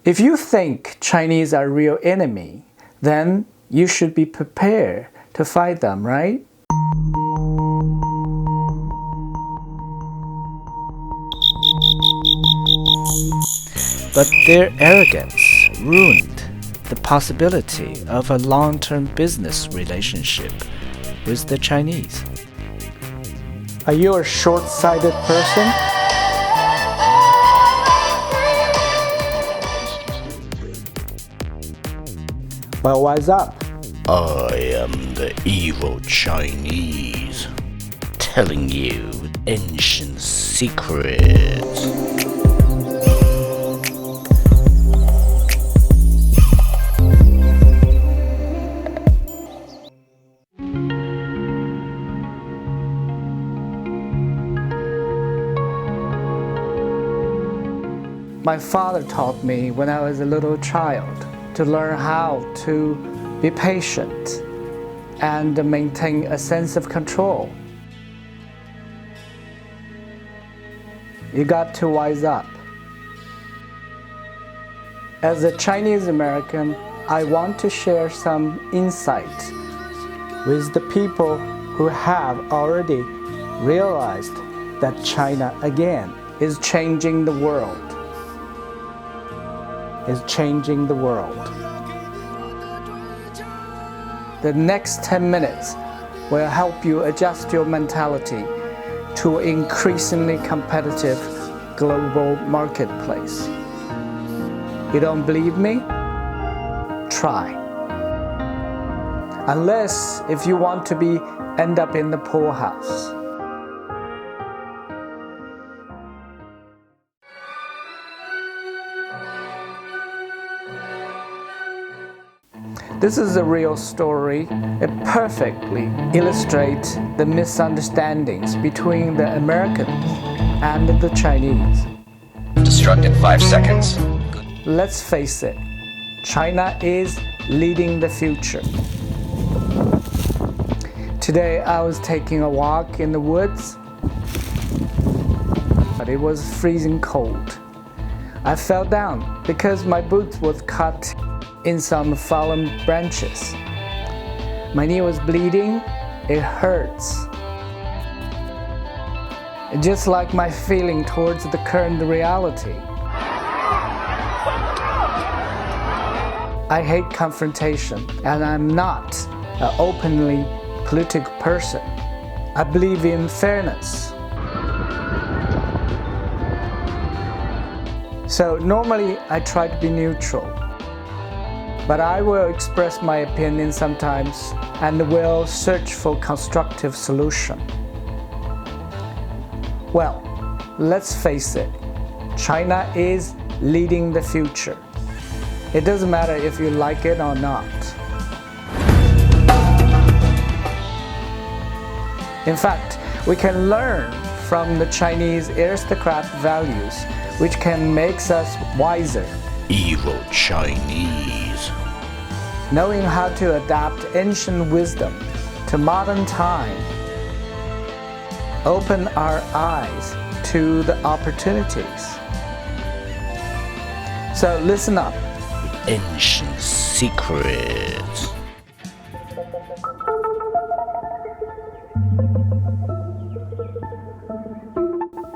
If you think Chinese are real enemy, then you should be prepared to fight them, right? But their arrogance ruined the possibility of a long-term business relationship with the Chinese. Are you a short-sighted person? Well, wise up. I am the evil Chinese, telling you ancient secrets. My father taught me when I was a little child to learn how to be patient and maintain a sense of control. You got to wise up. As a Chinese American, I want to share some insight with the people who have already realized that China again is changing the world. The next 10 minutes will help you adjust your mentality to an increasingly competitive global marketplace. You don't believe me? Try. Unless if you want to end up in the poorhouse. This is a real story. It perfectly illustrates the misunderstandings between the Americans and the Chinese. Destruct in 5 seconds. Let's face it, China is leading the future. Today I was taking a walk in the woods, but it was freezing cold. I fell down because my boot was cut in some fallen branches. My knee was bleeding. It hurts. Just like my feeling towards the current reality. I hate confrontation, and I'm not an openly political person. I believe in fairness. So normally I try to be neutral. But I will express my opinion sometimes and will search for constructive solution. Well, let's face it, China is leading the future. It doesn't matter if you like it or not. In fact, we can learn from the Chinese Aristocratic Values, which can make us wiser. Evil Chinese. Knowing how to adapt ancient wisdom to modern time, open our eyes to the opportunities. So listen up. Ancient secrets.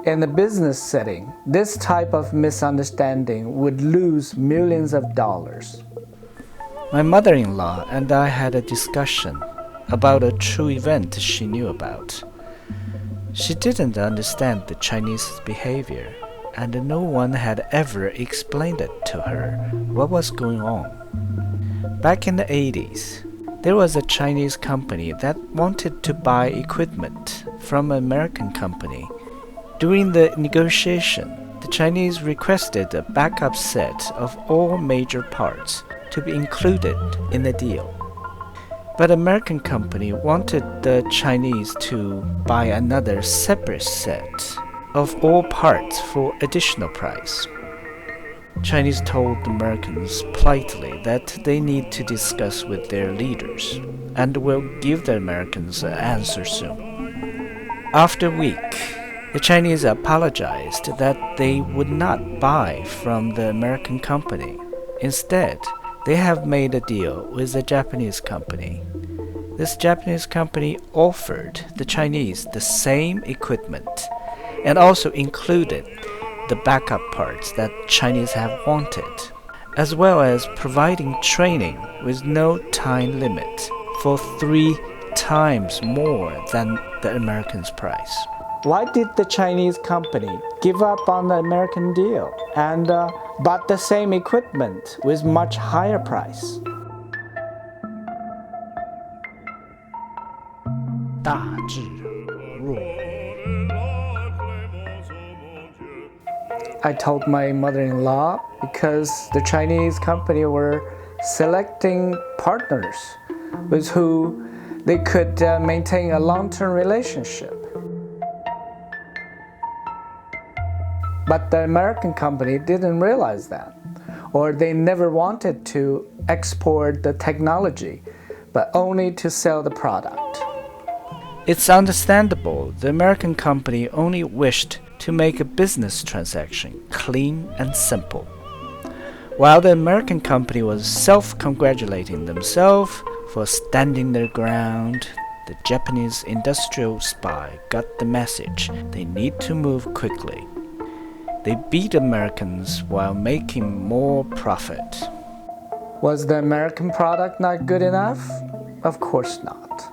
In the business setting, this type of misunderstanding would lose millions of dollars. My mother-in-law and I had a discussion about a true event she knew about. She didn't understand the Chinese behavior, and no one had ever explained it to her what was going on. Back in the 80s, there was a Chinese company that wanted to buy equipment from an American company. During the negotiation, the Chinese requested a backup set of all major parts to be included in the deal. But American company wanted the Chinese to buy another separate set of all parts for additional price. Chinese told Americans politely that they need to discuss with their leaders and will give the Americans an answer soon. After a week, The Chinese apologized that they would not buy from the American company. Instead, they have made a deal with a Japanese company. This Japanese company offered the Chinese the same equipment and also included the backup parts that Chinese have wanted, as well as providing training with no time limit for 3 times more than the Americans' price. Why did the Chinese company give up on the American deal and bought the same equipment with much higher price? 大智若愚 I told my mother-in-law because the Chinese company were selecting partners with who they could maintain a long-term relationship. But the American company didn't realize that, or they never wanted to export the technology, but only to sell the product. It's understandable. The American company only wished to make a business transaction clean and simple. While the American company was self-congratulating themselves for standing their ground, the Japanese industrial spy got the message they need to move quickly. They beat Americans while making more profit. Was the American product not good enough? Of course not.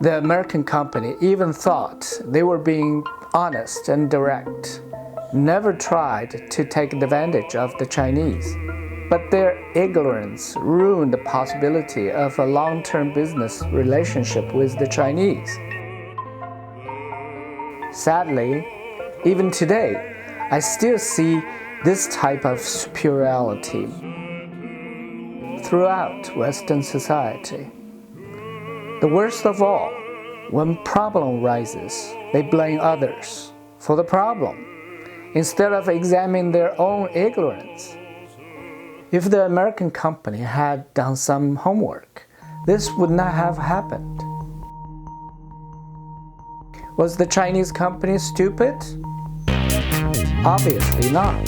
The American company even thought they were being honest and direct, never tried to take advantage of the Chinese. But their ignorance ruined the possibility of a long-term business relationship with the Chinese. Sadly, even today, I still see this type of superiority throughout Western society. The worst of all, when problem rises, they blame others for the problem, instead of examining their own ignorance. If the American company had done some homework, this would not have happened. Was the Chinese company stupid? Obviously not.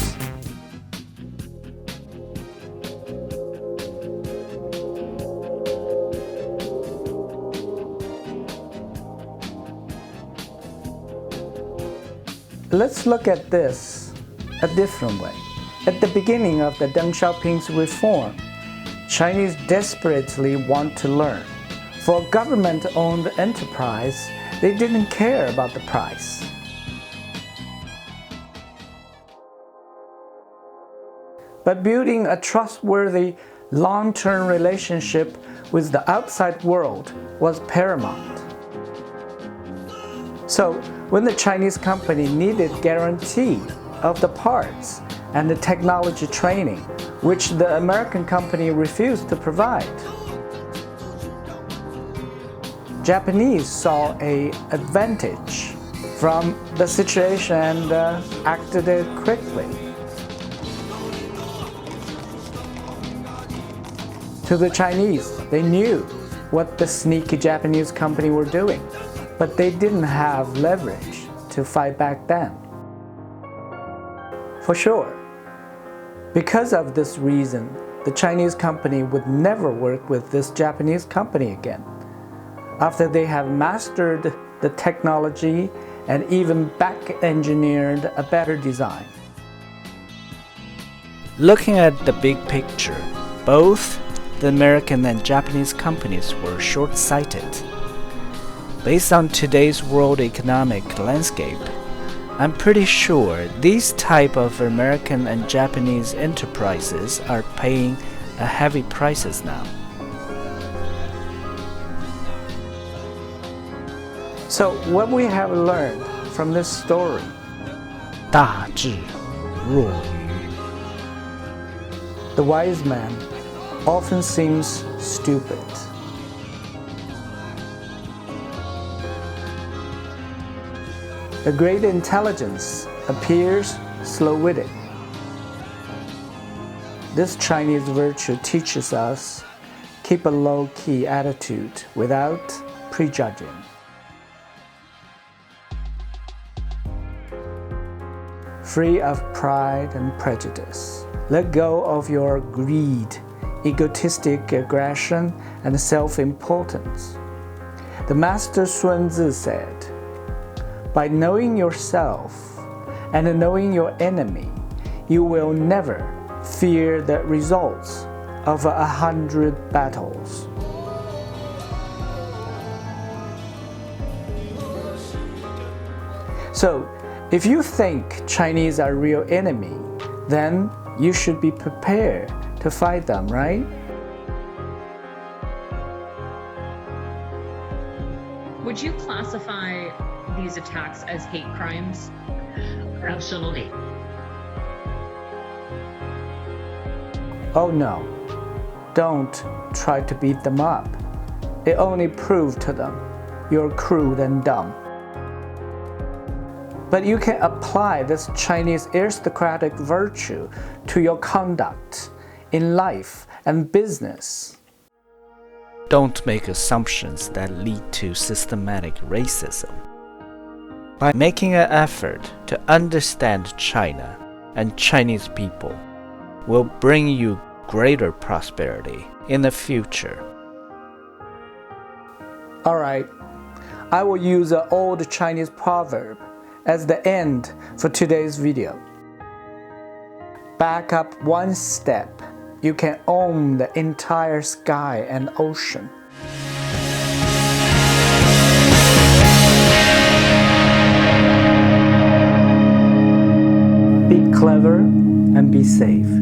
Let's look at this a different way. At the beginning of the Deng Xiaoping's reform, Chinese desperately want to learn. For a government-owned enterprise, they didn't care about the price. But building a trustworthy, long-term relationship with the outside world was paramount. So, when the Chinese company needed guarantee of the parts and the technology training, which the American company refused to provide, Japanese saw an advantage from the situation and acted quickly. To the Chinese, they knew what the sneaky Japanese company were doing, but they didn't have leverage to fight back then. For sure, because of this reason, the Chinese company would never work with this Japanese company again, after they have mastered the technology and even back-engineered a better design. Looking at the big picture, both the American and Japanese companies were short-sighted. Based on today's world economic landscape, I'm pretty sure these type of American and Japanese enterprises are paying a heavy prices now. So what we have learned from this story, 大智若愚. The wise man often seems stupid. The great intelligence appears slow-witted. This Chinese virtue teaches us keep a low-key attitude without prejudging. free of pride and prejudice. Let go of your greed, egotistic aggression, and self-importance. The Master Sun Tzu said, "By knowing yourself and knowing your enemy, you will never fear the results of 100 battles." So, if you think Chinese are real enemy, then you should be prepared to fight them, right? Would you classify these attacks as hate crimes? Absolutely. Oh no, don't try to beat them up. It only proves to them you're crude and dumb. But you can apply this Chinese aristocratic virtue to your conduct in life and business. Don't make assumptions that lead to systematic racism. By making an effort to understand China and Chinese people will bring you greater prosperity in the future. Alright, I will use an old Chinese proverb as the end for today's video. Back up one step, you can own the entire sky and ocean. Be clever and be safe.